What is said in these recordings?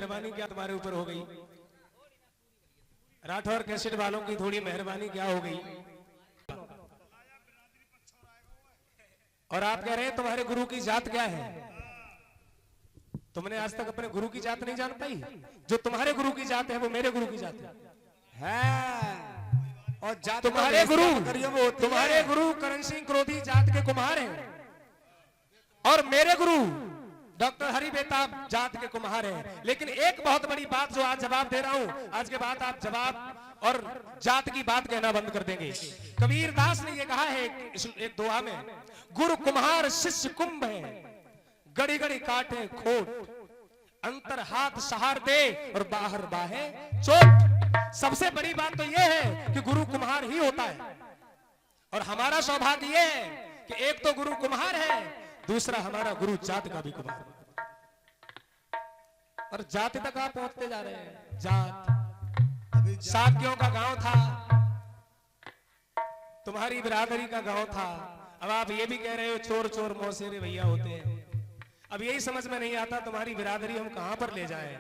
मेहरबानी क्या तुम्हारे ऊपर हो गई? राठौर कैसेट वालों की थोड़ी मेहरबानी क्या हो गई? और आप कह रहे हैं तुम्हारे गुरु की जात क्या है? तुमने आज तक अपने गुरु की जात नहीं जान पाई? जो तुम्हारे गुरु की जात है वो मेरे गुरु की जात है। और जात तुम्हारे गुरु करण सिंह क्रोधी जात के कुम्हार हैं और मेरे गुरु डॉक्टर हरि बेताब जात के कुम्हार हैं। लेकिन एक बहुत बड़ी बात जो आज जवाब दे रहा हूं, आज के बाद आप जवाब और जात की बात कहना बंद कर देंगे। कबीर दास ने ये कहा है एक दोहा में, गुरु कुम्हार शिष्य कुंभ है, गड़ी गड़ी काटे खोट, अंतर हाथ सहार दे और बाहर बाहे चोट। सबसे बड़ी बात तो यह है कि गुरु कुम्हार ही होता है और हमारा सौभाग्य यह है कि एक तो गुरु कुम्हार है, दूसरा हमारा गुरु जात का भी कुम्हार। और जाति तक आप पहुंचते जा रहे हैं। जात साकियों का गांव था, तुम्हारी बिरादरी का गांव था। अब आप ये भी कह रहे हो चोर चोर मौसेरे भैया होते हैं। अब यही समझ में नहीं आता तुम्हारी बिरादरी हम कहां पर ले जाएं।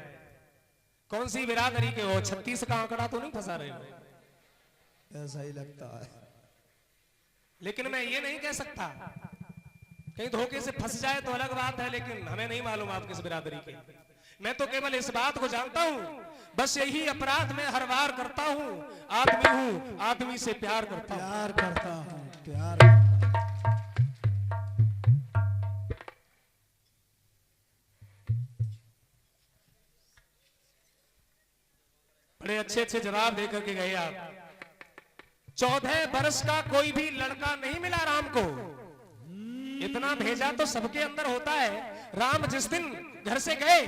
कौन सी बिरादरी के हो? 36 का आंकड़ा तो नहीं फंसा रहे हो? ऐसा ही लगता है। लेकिन मैं ये नहीं कह सकता, कहीं धोखे से फंस जाए तो अलग बात है, लेकिन हमें नहीं मालूम आप किस बिरादरी के। मैं तो केवल इस बात को जानता हूं, बस यही अपराध मैं हर बार करता हूं। आदमी हूं, आदमी से प्यार करता हूं। प्यार करता हूं, प्यार करता हूं। बड़े अच्छे अच्छे जवाब देकर के गए आप। 14 बरस का कोई भी लड़का नहीं मिला राम को। इतना भेजा तो सबके अंदर होता है। राम जिस दिन घर से गए,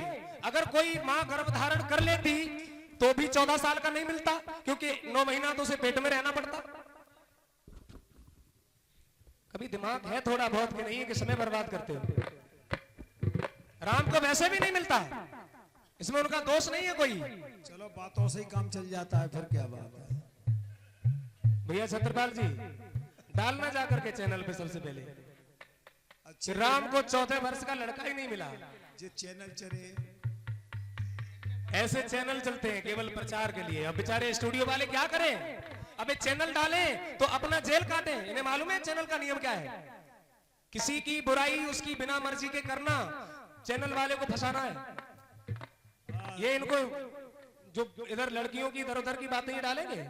अगर कोई मां गर्भ धारण कर लेती तो भी 14 साल का नहीं मिलता, क्योंकि 9 महीना तो उसे पेट में रहना पड़ता। कभी दिमाग है थोड़ा बहुत कि नहीं है कि समय बर्बाद करते हो? राम को वैसे भी नहीं मिलता, इसमें उनका दोष नहीं है कोई। चलो बातों से ही काम चल जाता है, फिर क्या बात है। भैया छत्रपाल जी, डालना जाकर के चैनल पे सबसे पहले, अच्छा, राम को 14 वर्ष का लड़का ही नहीं मिला। जो चैनल चले, ऐसे चैनल चलते हैं केवल प्रचार के लिए। अब बेचारे स्टूडियो वाले क्या करें? अबे चैनल डालें तो अपना जेल काटें। इन्हें मालूम है चैनल का नियम क्या है? किसी की बुराई उसकी बिना मर्जी के करना, चैनल वाले को फंसाना है। ये इनको जो इधर लड़कियों की इधर उधर की बातें ये डालेंगे,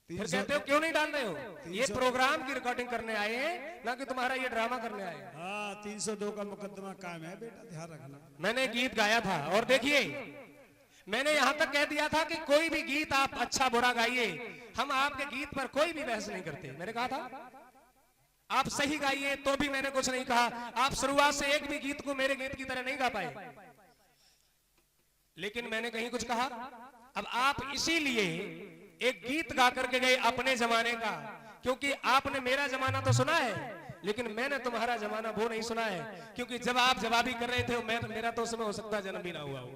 फिर कहते हो क्यों नहीं डाल रहे हो? ये प्रोग्राम की रिकॉर्डिंग करने आए हैं, ना कि तुम्हारा ये ड्रामा करने आए हैं। हाँ, 302 का मुकदमा कायम है बेटा, ध्यान रखना। मैंने गीत गाया था और देखिए, मैंने यहां तक कह दिया था कि कोई भी गीत आप अच्छा बुरा गाइए, हम आपके गीत पर कोई भी बहस नहीं करते। मैंने कहा था आप सही गाइए तो भी मैंने कुछ नहीं कहा। आप शुरुआत से एक भी गीत को मेरे गीत की तरह नहीं गा पाए, लेकिन मैंने कहीं कुछ कहा। अब आप इसीलिए एक गीत गा करके गए अपने जमाने का, क्योंकि आपने मेरा जमाना तो सुना है, लेकिन मैंने तुम्हारा जमाना वो नहीं सुना है। क्योंकि जब आप जवाबी कर रहे थे, मेरा तो उसमें हो सकता है जन्म भी ना हुआ हो।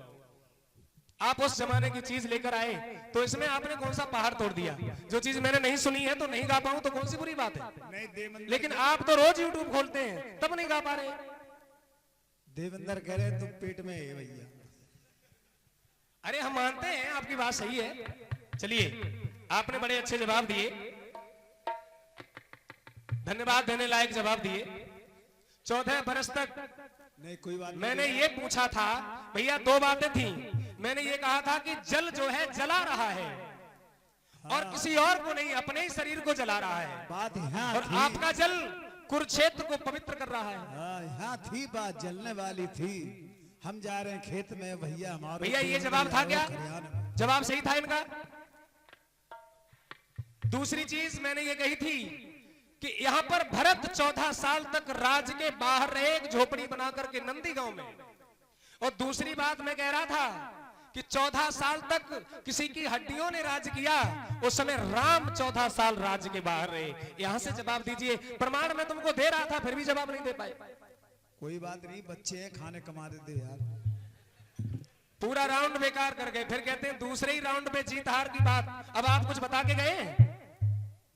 आप उस जमाने की चीज लेकर आए, तो इसमें आपने कौन सा पहाड़ तोड़ दिया? जो चीज मैंने नहीं सुनी है तो नहीं गा पाऊं तो कौन सी बुरी बात है? लेकिन आप तो रोज यूट्यूब खोलते हैं, तब नहीं गा पा रहे। देवेंद्र कह रहे तुम पेट में है भैया। अरे हम मानते हैं आपकी बात सही है। चलिए, आपने बड़े अच्छे जवाब दिए, धन्यवाद देने लायक जवाब दिए। 14 बरस तक नहीं कोई बात। मैंने ये पूछा था भैया, 2 बातें थी। मैंने ये कहा था कि जल जो है जला रहा है, और किसी और को नहीं, अपने ही शरीर को जला रहा है। बात यहाँ और थी। आपका जल कुरुक्षेत्र को पवित्र कर रहा है। यहाँ थी बात, जलने वाली थी। हम जा रहे हैं खेत में भैया, हमारे भैया ये जवाब था क्या? जवाब सही था इनका। दूसरी चीज मैंने ये कही थी कि यहां पर भरत 14 साल तक राज के बाहर रहे, एक झोपड़ी बना करके नंदी गांव में। और दूसरी बात मैं कह रहा था कि 14 साल तक किसी की हड्डियों ने राज किया, उस समय राम 14 साल राज के बाहर रहे। यहां से जवाब दीजिए। प्रमाण मैं तुमको दे रहा था, फिर भी जवाब नहीं दे पाए। कोई बात नहीं, बच्चे हैं, खाने कमा देते यार। पूरा राउंड बेकार कर गए, फिर कहते हैं दूसरे ही राउंड में जीत हार की बात। अब आप कुछ बता के गए?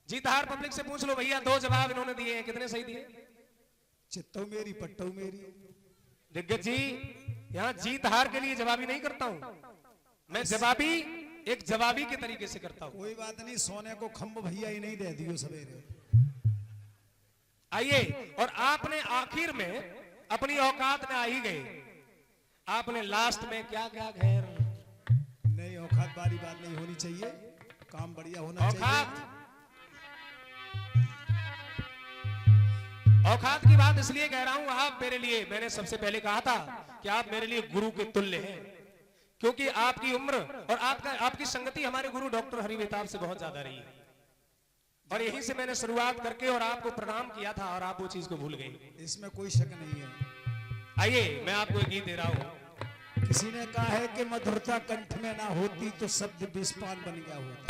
जीत हार पब्लिक से पूछ लो भैया। 2 जवाब इन्होंने दिए हैं, कितने सही दिए? चित्तो मेरी पट्टो मेरी। दिग्गज जी, यहाँ जीत हार के लिए जवाबी नहीं करता हूं, मैं जवाबी एक जवाबी के तरीके से करता हूं। कोई बात नहीं, सोने को खम्भ भैया ही नहीं दे दियो सवेरे। आइए, और आपने आखिर में अपनी औकात में आ ही गए, आपने लास्ट में क्या क्या घेर। नहीं, औकात वाली बात नहीं होनी चाहिए, काम बढ़िया होना औकात औकात की बात इसलिए कह रहा हूं, आप मेरे लिए, मैंने सबसे पहले कहा था कि आप मेरे लिए गुरु के तुल्य हैं, क्योंकि आपकी उम्र और आपकी संगति हमारे गुरु डॉक्टर हरि बेताब से बहुत ज्यादा रही है, और यहीं से मैंने शुरुआत करके और आपको प्रणाम किया था और आप वो चीज को भूल गए। इसमें कोई शक नहीं है। आइए, मैं आपको एक गीत दे रहा हूं। किसी ने कहा है कि मधुरता कंठ में ना होती तो शब्द विस्पान बन गया होता।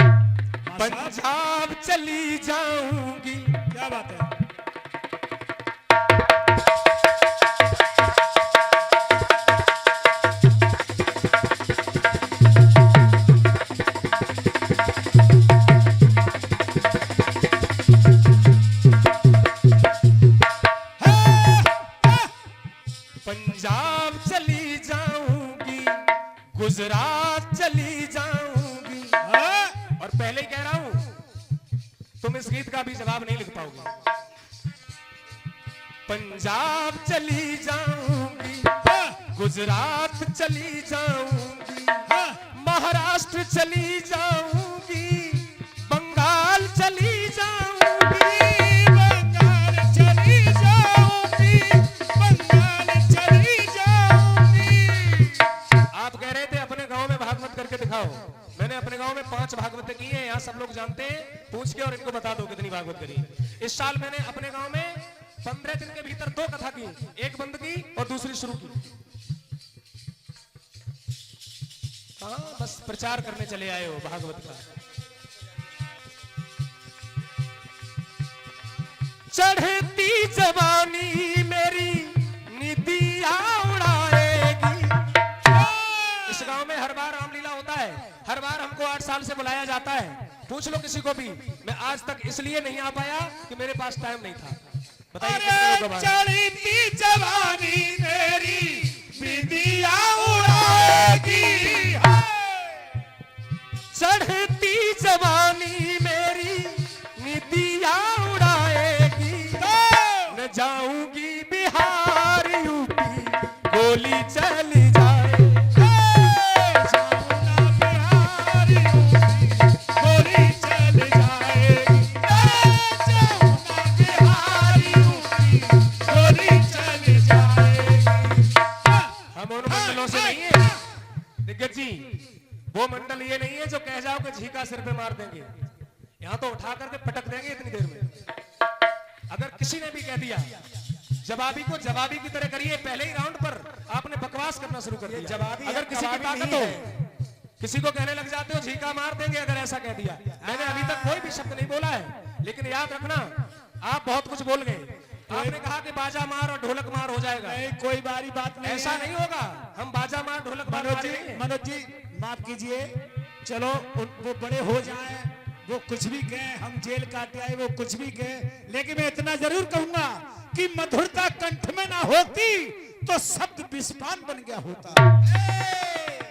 पंजाब चली जाऊंगी, क्या बात है। पंजाब चली जाऊंगी, गुजरात चली जाऊंगी, और पहले ही कह रहा हूं, तुम इस गीत का भी जवाब नहीं लिख पाओगे। पंजाब चली जाऊंगी, गुजरात चली जाऊंगी, महाराष्ट्र चली जाऊंगी, बंगाल चली जाऊंगी, बंगाल चली जाऊंगी, बंगाल चली जाऊंगी। आप कह रहे थे अपने गांव में भागवत करके दिखाओ, मैंने अपने गांव में 5 भागवत की हैं, यहाँ सब लोग जानते हैं, पूछ के और इनको बता दो कितनी भागवत करी। इस साल मैंने अपने गांव में 15 दिन के भीतर 2 कथा की, एक बंद की और दूसरी शुरू की। हाँ, बस प्रचार करने चले आए हो भागवत का। चढ़ती जवानी मेरी निदिया उड़ाएगी। इस गांव में हर बार रामलीला होता है, हर बार हमको 8 साल से बुलाया जाता है, पूछ लो किसी को भी। मैं आज तक इसलिए नहीं आ पाया कि मेरे पास टाइम नहीं था। बताइए, चढ़ती जवानी मेरी निदिया उड़ाएगी, चढ़ती जवानी मेरी निदिया उड़ाएगी, न जाऊंगी बिहार यूपी गोली चली जाए, जाऊंगा बिहार यूपी गोली चली जाएगी, जाऊंगा बिहार यूपी गोली चली जाएगी। हम उन मंडलों से नहीं है दिग्गज जी, वो मंडल ये नहीं है जो कह जाओ कि झीका सिर पे मार देंगे, यहां तो उठा करके पटक देंगे इतनी देर में। अगर किसी ने भी कह दिया जवाबी को जवाबी की तरह करिए, पहले ही राउंड पर आपने बकवास करना शुरू कर दिया। जवाबी अगर किसी की ताकत हो, किसी को कहने लग जाते हो झीका मार देंगे, अगर ऐसा कह दिया। मैंने अभी तक कोई भी शब्द नहीं बोला है, लेकिन याद रखना आप बहुत कुछ बोल गए। आपने कहा कि बाजा मार और ढोलक मार हो जाएगा, नहीं, कोई बारी बात नहीं, ऐसा नहीं होगा। हम बाजा मार ढोलक मार मनोज जी माफ कीजिए, चलो वो बड़े हो जाएं, वो कुछ भी कहें, हम जेल काटे आए वो कुछ भी कहें, लेकिन मैं इतना जरूर कहूंगा कि मधुरता कंठ में ना होती तो शब्द विस्पान बन गया होता,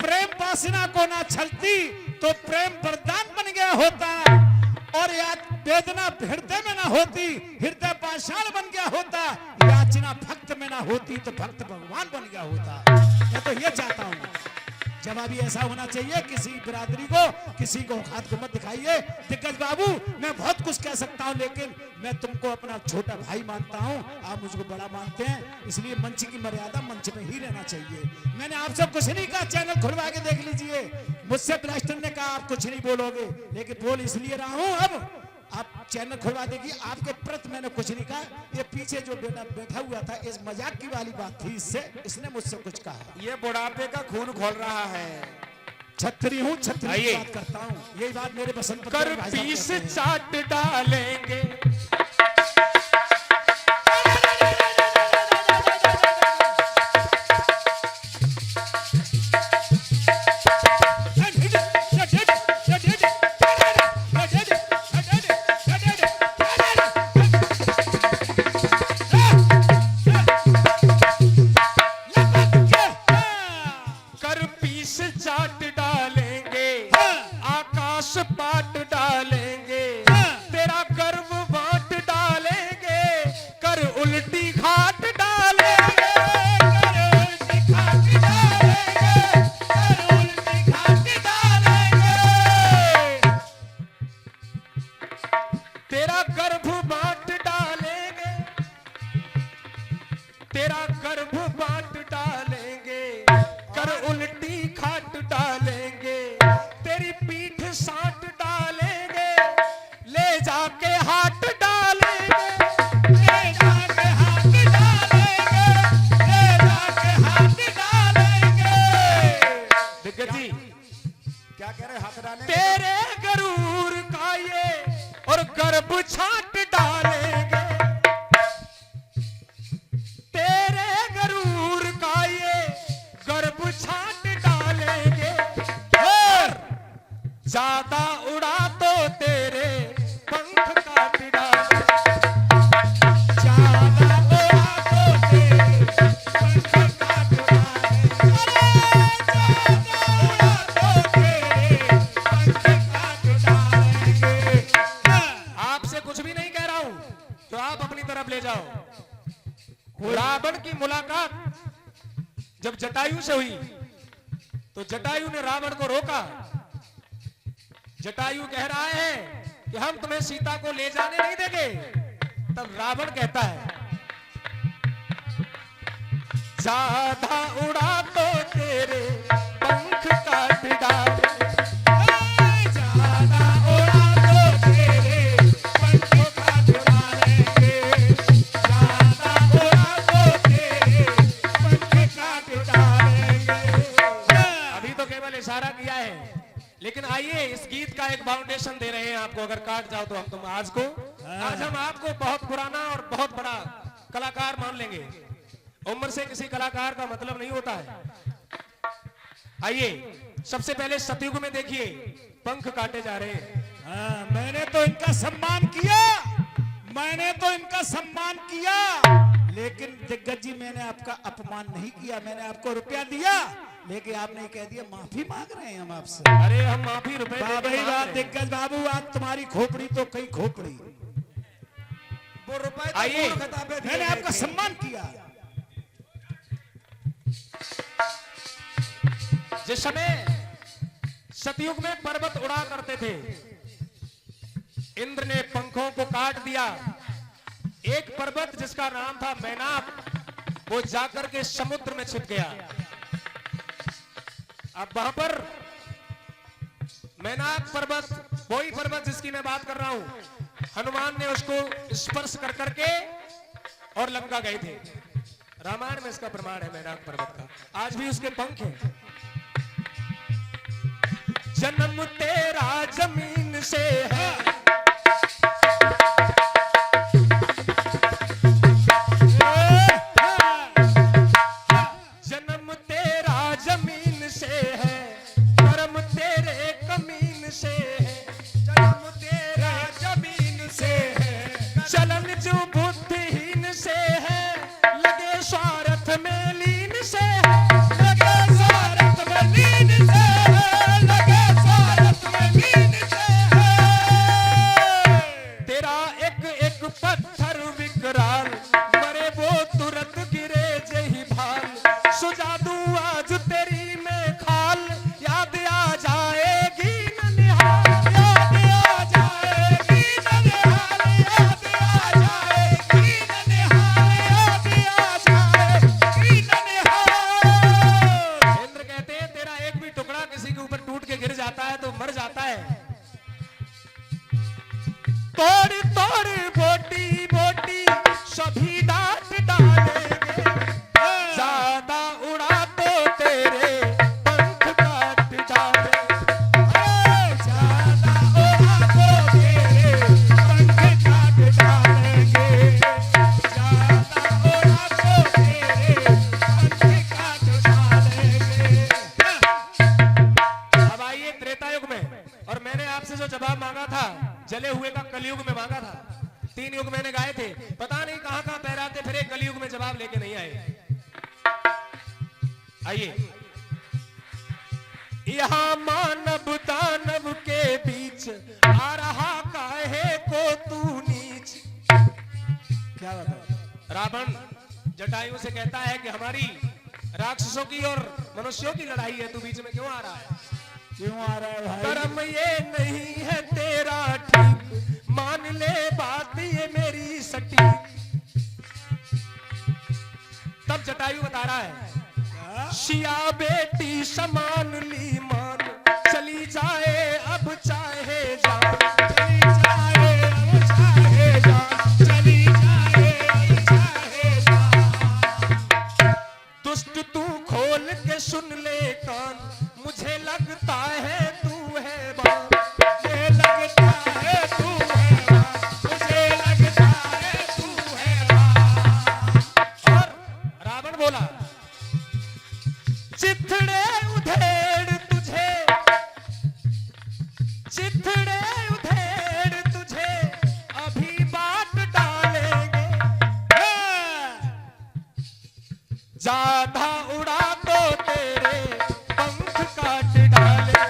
प्रेम वासना को ना छलती तो प्रेम वरदान बन गया होता, और वेदना हृदय में ना होती हृदय पाषाण बन गया होता, याचना भक्त में ना होती तो भक्त भगवान बन गया होता। मैं तो ये चाहता हूँ जवाबी ऐसा होना चाहिए, किसी बिरादरी को किसी को औकात को मत दिखाइए। दिग्गज बाबू, मैं बहुत कुछ कह सकता हूं, लेकिन मैं तुमको अपना छोटा भाई मानता हूं, आप मुझको बड़ा मानते हैं, इसलिए मंच की मर्यादा मंच में ही रहना चाहिए। मैंने आपसे कुछ नहीं कहा, चैनल खुलवा के देख लीजिए, मुझसे ब्लास्टर ने कहा आप कुछ नहीं बोलोगे, लेकिन बोल इसलिए रहा हूं, अब आप चैनल खुलवा देगी, आपके प्रति मैंने कुछ नहीं कहा। ये पीछे जो बेटा बैठा हुआ था, इस मजाक की वाली बात थी, इसने मुझसे कुछ कहा। ये बुढ़ापे का खून खोल रहा है। छतरी हूँ, छतरी की बात करता हूँ, यही बात मेरे बसंत कर पीस चाट डालेंगे, ज्यादा उड़ा तो तेरे पंख काट डाले। ज्यादा उड़ा तो तेरे पंख काट डालेंगे। ज्यादा उड़ा तो तेरे पंख काट डालेंगे। आपसे कुछ भी नहीं कह रहा हूं तो आप अपनी तरफ ले जाओ। रावण की मुलाकात जब जटायु से हुई तो जटायु ने रावण को रोका। जटायु कह रहा है कि हम तुम्हें सीता को ले जाने नहीं देंगे। तब रावण कहता है ज्यादा उड़ा तो तेरे पंख काट डाले। ज्यादा उड़ा तो तेरे पंख काट डालेंगे। ज्यादा उड़ा तो तेरे पंख काट डालेंगे। अभी तो केवल इशारा किया है, लेकिन आइए इस गीत का एक फाउंडेशन दे रहे हैं आपको। अगर काट जाओ तो हम तुम आज हम आपको बहुत पुराना और बहुत बड़ा कलाकार मान लेंगे। उम्र से किसी कलाकार का मतलब नहीं होता है। आइए सबसे पहले सतयुग में देखिए पंख काटे जा रहे हैं। मैंने तो इनका सम्मान किया, मैंने तो इनका सम्मान किया, लेकिन दिग्गज जी मैंने आपका अपमान नहीं किया। मैंने आपको रुपया दिया, लेकिन आपने कह दिया माफी मांग रहे हैं हम आपसे। अरे हम माफी रुपए बात दिग्गज बाबू, आज तुम्हारी खोपड़ी तो कहीं खोपड़ी। वो रुपए तो आइए। पूर्ण खिताबें दिए मैंने गए आपका थे। सम्मान किया। जिस समय सतयुग में पर्वत उड़ा करते थे, इंद्र ने पंखों को काट दिया। एक पर्वत जिसका नाम था मैनाक, वो जाकर के समुद्र में छिप गया। अब वहां पर मैनाक पर्वत, वही पर्वत जिसकी मैं बात कर रहा हूं, हनुमान ने उसको स्पर्श कर करके और लंका गए थे। रामायण में इसका प्रमाण है मैनाक पर्वत का। आज भी उसके पंख हैं। जन्म तेरा जमीन से है, जन्म तेरा जमीन से है, कर्म तेरे कमीन से है। जन्म तेरा जमीन से है, चलन जो बुद्धिहीन से है, लगे स्वार्थ में लीन से है। लगे स्वार्थ में लीन से है, लगे स्वार्थ में लीन से है। तेरा एक एक पत्थर विकराल, मरे वो तुरंत गिरे जही भाल। सुजा दूं आज तेरी में खाल, याद आ जाएगी ननिहाल। याद आ जाएगी ननिहाल, याद आ जाएगी ननिहाल, याद आ जाएगी ननिहाल। इंद्र कहते हैं तेरा एक भी टुकड़ा किसी के ऊपर टूट के गिर जाता है तो मर जाता है। तोड़ तोड़ बोटी बोटी सभी डांट डालेंगे। ज्यादा उड़ा तो तेरे पंख काट डाले। ज्यादा उड़ा तो तेरे पंख काट डालेंगे। ज्यादा उड़ा तो तेरे पंख काट डालेंगे। अब आइए त्रेता युग में, और मैंने आपसे जो जवाब मांगा था जले हुए का कलयुग में मांगा था। 3 युग मैंने गाए थे, पता नहीं कहां कहां पैराते फिरे, कलयुग में जवाब लेके नहीं आए। आइए यहाँ मानव दानव के बीच आ रहा काहे को तू नीच। क्या बात है? रावण जटायु से कहता है कि हमारी राक्षसों की और मनुष्यों की लड़ाई है, तू बीच में क्यों आ रहा है? क्यों आ रहा है भाई? कर्म ये नहीं है तेरा ठीक, मान ले बात ये मेरी सटीक। तब जटायु बता रहा है शिया बेटी समान ली मान, चली जाए अब चाहे जान। चली जाए अब चाहे जान, चली जाए अब चाहे जान। दुष्ट तू खोल के सुन ले कान, मुझे लगता है तू है बान। मुझे लगता है तू है बान, मुझे लगता है तू है बान। और रावण बोला चिथड़े उधेड़ तुझे चाधा उड़ा तो तेरे पंख काट डाले।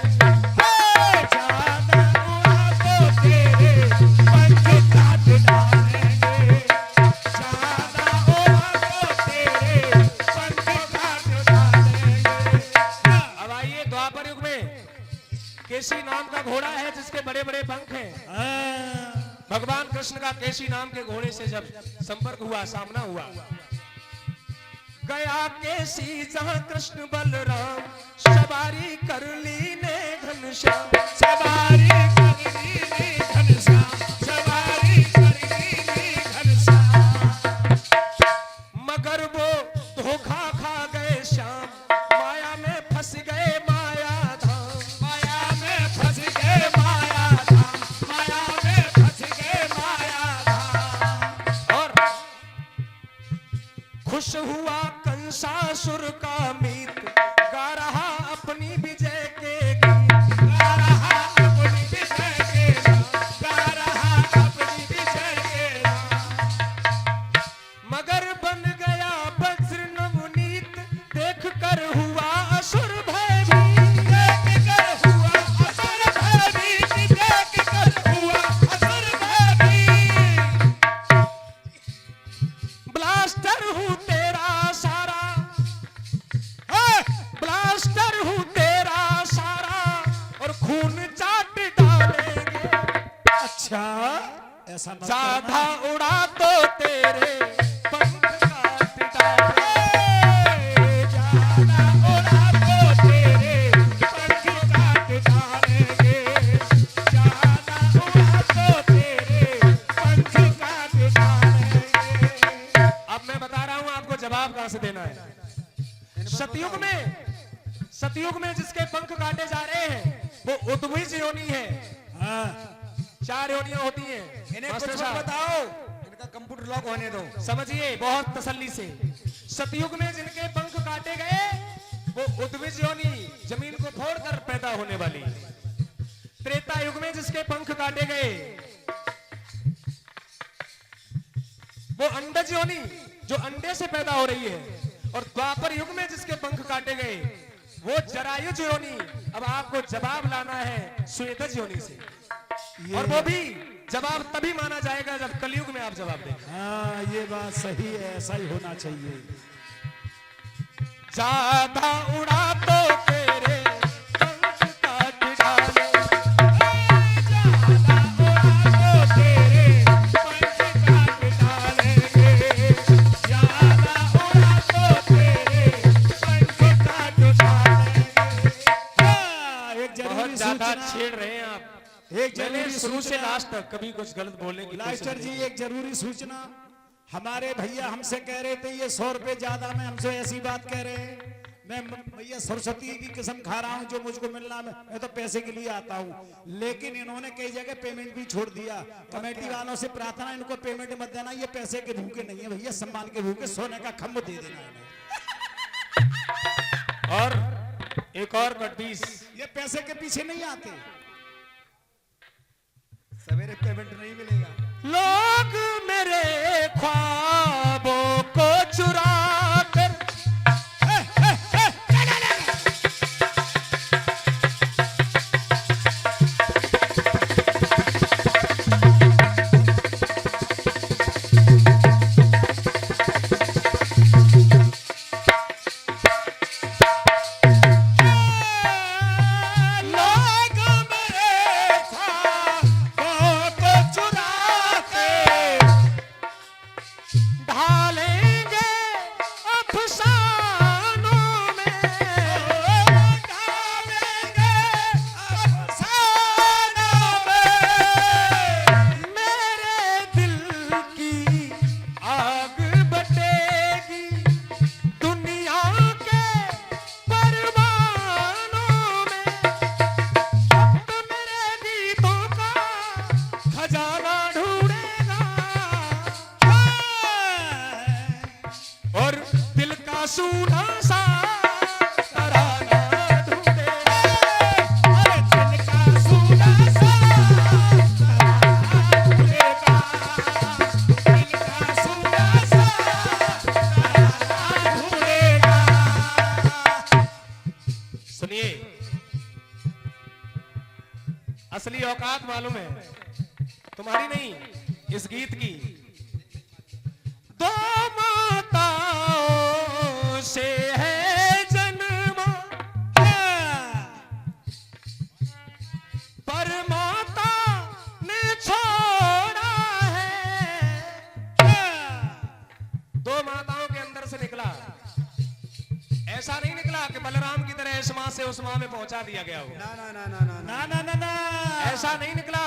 चादर उड़ा तो तेरे पंख काट डालेंगे। चादर उड़ा तो तेरे पंख काट डालेंगे। अब आइए द्वापर युग में केसी नाम का घोड़ा है जिसके बड़े बड़े पंख हैं। भगवान कृष्ण का केसी नाम के घोड़े से जब संपर्क हुआ, सामना हुआ, गया केसी जहां कृष्ण बलराम, सवारी कर ली ने घनश्याम। सवारी कर ली ने घनश्याम, सवारी कर ली ने घनश्याम। मगर वो धोखा खा गए श्याम, माया में फंस गए माया धाम। माया में फंस गए माया धाम, माया में फंस गए माया धाम। और खुश हुआ कंसासुर का मीत, गा रहा अपनी विजय के गीत। गा रहा अपनी विजय के नाम, गा रहा अपनी विजय के नाम। मगर बन गया वज्र नवनीत, देख कर हुआ असुर भयभीत। देख कर हुआ असुर भयभीत, देख कर हुआ असुर भयभीत। ब्लास्टर हूँ तेरा सारा, हाँ, ब्लास्टर हूँ तेरा सारा, और खून चाट डालेंगे। अच्छा ऐसा मत चाधा उड़ा तो तेरे पंख काट डाले। जाना उड़ा तो तेरे पंख काट डालेंगे। जाना उड़ा तो तेरे पंख काट डालेंगे। अब मैं बता रहा हूं आपको जवाब कहां से देना है। सतयुग में जिसके पंख काटे जा रहे हैं वो उद्भिज योनि है। हाँ, 4 योनियां होती हैं। इन्हें मास्टर कुछ मत साहब, बताओ, इनका कंप्यूटर लॉक होने दो। समझिए बहुत तसल्ली से। सतयुग में जिनके पंख काटे गए वो उद्भिज योनि, जमीन को फोड़कर पैदा होने वाली। त्रेता युग में जिसके पंख काटे गए वो अंडज योनि, जो अंडे से पैदा हो रही है। और द्वापर युग में जिसके पंख काटे गए वो जरायुज योनि। अब आपको जवाब लाना है स्वेदज योनि से, और वो भी जवाब तभी माना जाएगा जब कलयुग में आप जवाब देंगे। हाँ, ये बात सही है, ऐसा ही होना चाहिए। चाधा उड़ा तो तेरे पंख काट डाले। जाना उड़ा तो तेरे पंख काट डालेंगे। जाना उड़ा तो तेरे पंख काट डालेंगे। हाँ, एक बहुत जरूरी ज्यादा सूचना, छेड़ रहे हैं आप। एक मैंने जरूरी शुरू से सूचना। लास्ट तक कभी कुछ गलत बोलने की कोशिश लाइस्टर जी, नहीं। एक जरूरी सूचना। हमारे भैया हमसे कह रहे थे ये 100 रुपए ज्यादा में हमसे ऐसी बात कह रहे हैं। मैं भैया सरस्वती की कसम खा रहा हूँ, जो मुझको मिलना मैं तो पैसे के लिए आता हूँ। लेकिन इन्होंने कई जगह पेमेंट भी छोड़ दिया। कमेटी वालों से प्रार्थना, इनको पेमेंट मत देना, ये पैसे के भूखे नहीं है भैया, सम्मान के भूखे। सोने का खम्भ दे देना इन्हें। और एक और कटबीस, ये पैसे के पीछे नहीं आते। सवेरे पेमेंट नहीं मिलेगा। लोग मेरे ख्वाबों को चुरा कर ढालेंगे सुनिए, असली औकात मालूम है तुम्हारी नहीं, इस गीत की। दो माताओं से है जन्म, पर माता ने छोड़ा है। दो माताओं के अंदर से निकला, ऐसा नहीं निकला कि बलराम की तरह इस मां से उस मां में पहुंचा दिया गया हो। ना ना ना ना ना ना ना ना ना, ऐसा नहीं निकला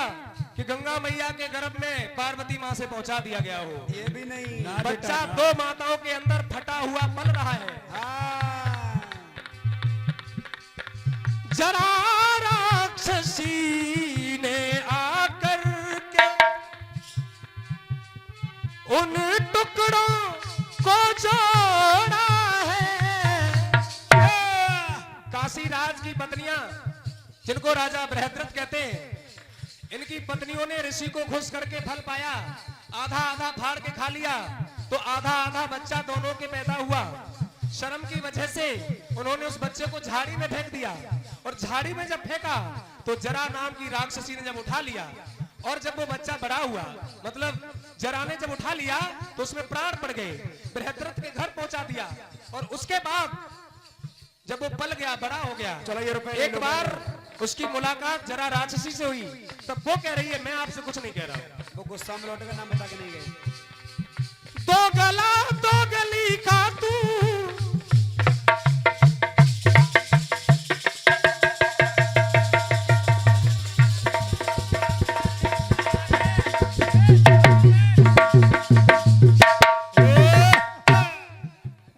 कि गंगा मैया के गर्भ में पार्वती मां से पहुंचा दिया गया हो। ये भी नहीं। बच्चा दो माताओं के अंदर फटा हुआ पल रहा है। हाँ। जरा राक्षसी ने आकर के उन टुकड़ों को जोड़ा है। काशी राज की पत्नियां, जिनको राजा बृहद्रथ कहते हैं, इनकी पत्नियों ने ऋषि को खुश करके फल पाया, आधा आधा फाड़ के खा लिया, तो आधा आधा बच्चा दोनों के पैदा हुआ। शर्म की वजह से उन्होंने उस बच्चे को झाड़ी में फेंक दिया, और झाड़ी में जब फेंका तो जरा नाम की राक्षसी ने जब उठा लिया, और जब वो बच्चा बड़ा हुआ, मतलब जरा ने जब उठा लिया तो उसमें प्राण पड़ गए, बृहद्रथ के घर पहुंचा दिया। और उसके बाद जब वो पल गया, बड़ा हो गया, चलो ये रुपए एक बार उसकी मुलाकात जरा राक्षसी से हुई, तब वो कह रही है मैं आपसे कुछ नहीं कह रहा हूं। वो गुस्सा में लौट कर नाम बता के नहीं गए। दो गला दो गली का तू,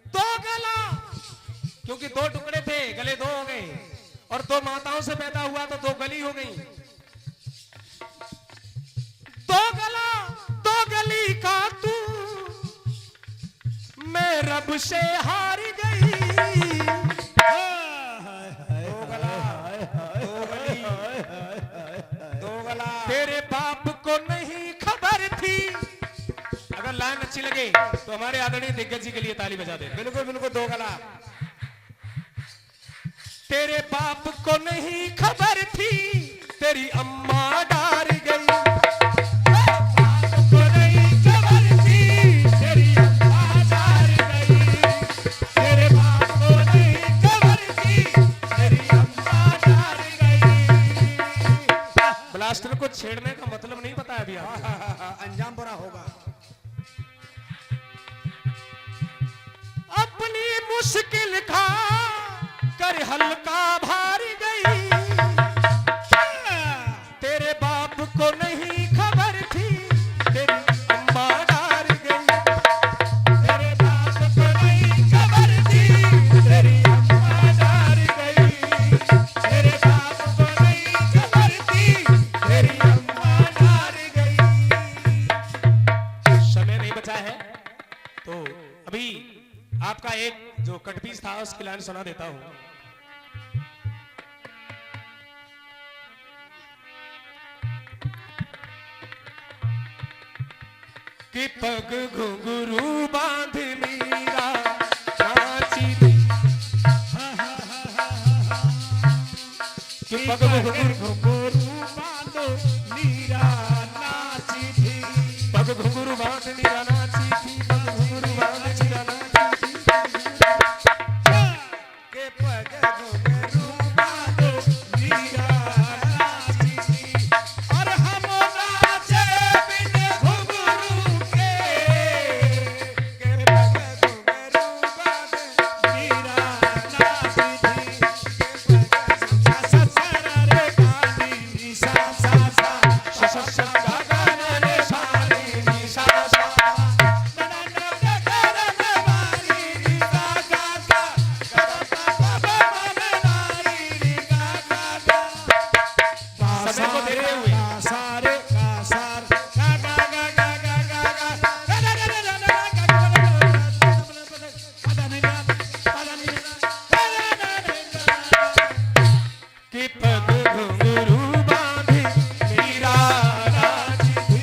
दो गला, क्योंकि दो टुकड़े थे, गले दो हो गए, और दो माताओं से पैदा हुआ तो दो गली हो गई। दो गला दो गली का तू, मैं रब से हार गई। दो गला, दो गली, दो गला। तेरे बाप को नहीं खबर थी। अगर लाइन अच्छी लगे तो हमारे आदरणीय दिग्गज जी के लिए ताली बजा दे। बिल्कुल बिल्कुल, दो गला। तेरे बाप को नहीं खबर थी, तेरी अम्मा डार गई। बाप को नहीं खबर थी, तेरी अम्मा डार गई। तेरे बाप को नहीं खबर थी, तेरी अम्मा डार गई। ब्लास्टर को छेड़ने का मतलब नहीं बताया अभी आपने। अंजाम बुरा होगा। अपनी मुश्किल खा कर हल्का भार गई। तेरे बाप को नहीं खबर थी, तेरी अम्मा डार गई। तेरे बाप को नहीं खबर थी, तेरी अम्मा डार गई। तेरे बाप को नहीं खबर थी, तेरी अम्मा डार गई। समय नहीं बचा है तो अभी आपका एक जो कटपीस था उसकी लाइन सुना देता हूं। कि पग घुंघरू बांध मीरा नाची थी। कि पग घुंघरू बांध मीरा नाची थी। पग घुंघरू बांध मीरा नाची थी। पग घुंघरू बांध मीरा नाची थी। के पग घुंघरू बांधो मीरा नाची थी, और हम नाचे बिन घुंघरू के। के पग घुंघरू बांधो मीरा नाची थी। के पग सा सा रे गानी सा सा सा सा सा सा गा गा ना रे सा रे नी सा सा। समय को देखते हुए कि पग घुंघरू बांधे मीरा नाची थी।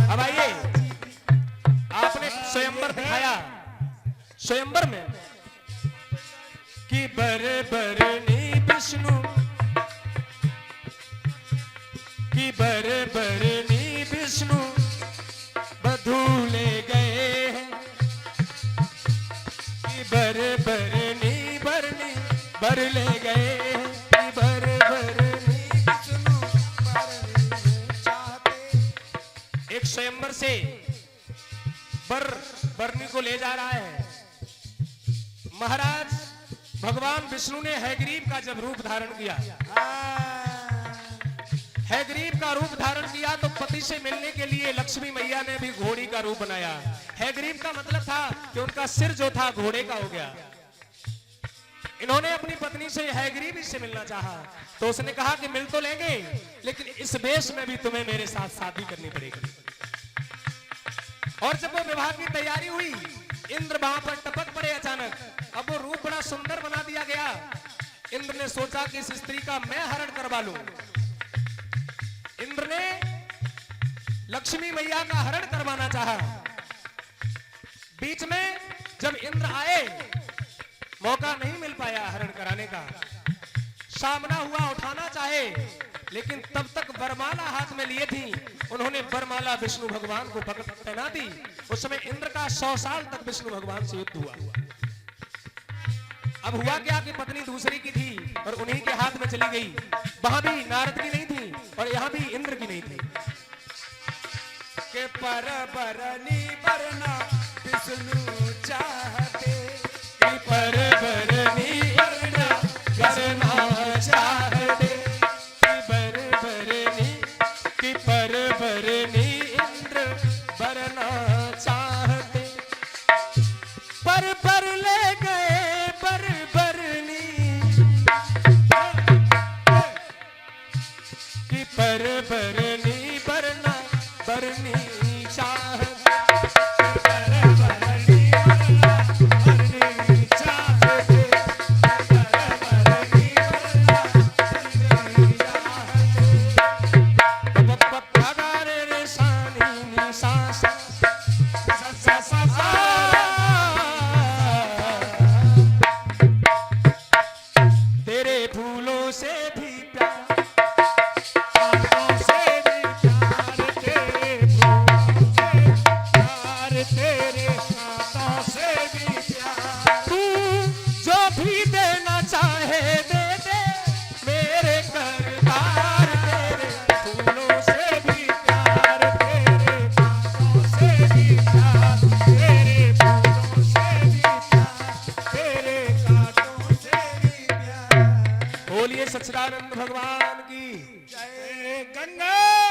अब आइए, आपने स्वयंवर दिखाया, स्वयंवर में कि बर बरनी विष्णु कि बर बरनी विष्णु बधू ले गए हैं कि बर बरनी बरनी बर ले गए हैं कि बर बरनी विष्णु बरनी चाहते। एक स्वयंवर से बरनी को ले जा रहा है। महाराज भगवान विष्णु ने हैग्रीव का जब रूप धारण किया, हैग्रीव का रूप धारण किया तो पति से मिलने के लिए लक्ष्मी मैया ने भी घोड़ी का रूप बनाया। हैग्रीव का मतलब था कि उनका सिर जो था घोड़े का हो गया। इन्होंने अपनी पत्नी से हैग्रीव से मिलना चाहा तो उसने कहा कि मिल तो लेंगे लेकिन इस वेश में भी तुम्हें मेरे साथ शादी करनी पड़ेगी। और जब वो विवाह की तैयारी हुई, इंद्र वहां पर टपक पड़े अचानक। अब वो रूप बड़ा सुंदर बना दिया गया। इंद्र ने सोचा कि इस स्त्री का मैं हरण करवा लूं। इंद्र ने लक्ष्मी मैया का हरण करवाना चाहा। बीच में जब इंद्र आए, मौका नहीं मिल पाया हरण कराने का। सामना हुआ, उठाना चाहे लेकिन तब तक वरमाला हाथ में लिए थी। उन्होंने वरमाला विष्णु भगवान को पहना दी। उस समय इंद्र का 100 साल तक विष्णु भगवान से युद्ध हुआ। अब हुआ क्या कि पत्नी दूसरी की थी और उन्हीं के हाथ में चली गई। वहां भी नारद की नहीं थी और यहां भी इंद्र की नहीं थी। के पर बरनी बरना विष्णु चाहते कि पर बरनी बरना करना चाहते कि बर बरनी कि पर बरनी इंद्र बरना चाहते। पर ले गए पर बरनी कि पर बरनी बरना बरनी चाहते। तेरे फूलों से भी प्यार, हाथों से भी प्यार, तेरे फूलों से प्यार, तेरे हाथों से भी प्यार। तू जो भी देना चाहे दे दे मेरे करतार। तेरे फूलों से भी प्यार, तेरे हाथों से भी प्यार, तेरे फूलों से भी प्यार, तेरे हाथों से भी प्यार। बोलिए सच्चिदानंद भगवान की। जय गंगा